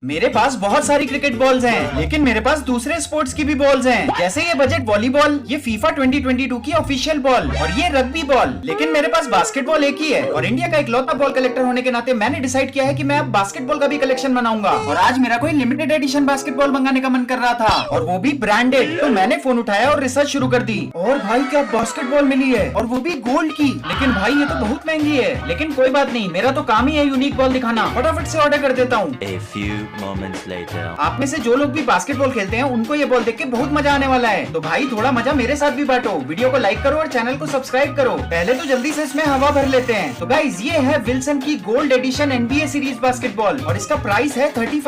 मेरे पास बहुत सारी क्रिकेट बॉल्स हैं, लेकिन मेरे पास दूसरे स्पोर्ट्स की भी बॉल्स हैं, जैसे ये बजट वॉलीबॉल, ये फीफा 2022 की ऑफिशियल बॉल और ये रग्बी बॉल। लेकिन मेरे पास बास्केटबॉल एक ही है और इंडिया का इकलौता बॉल कलेक्टर होने के नाते मैंने डिसाइड किया है कि मैं अब बास्केटबॉल का भी कलेक्शन बनाऊंगा। और आज मेरा कोई लिमिटेड एडिशन बास्केटबॉल मंगाने का मन कर रहा था और वो भी ब्रांडेड। तो मैंने फोन उठाया और रिसर्च शुरू कर दी और भाई क्या बास्केटबॉल मिली है, और वो भी गोल्ड की। लेकिन भाई ये तो बहुत महंगी है, लेकिन कोई बात नहीं, मेरा तो काम ही है यूनिक बॉल दिखाना। फटाफट से ऑर्डर कर देता हूँ। आप में से जो लोग भी बास्केटबॉल खेलते हैं उनको ये बॉल देख के बहुत मजा आने वाला है। तो भाई थोड़ा मजा मेरे साथ भी बांटो, वीडियो को लाइक करो और चैनल को सब्सक्राइब करो। पहले तो जल्दी से इसमें हवा भर लेते हैं। तो गाइज ये है विल्सन की gold edition NBA series basketball और इसका प्राइस है 35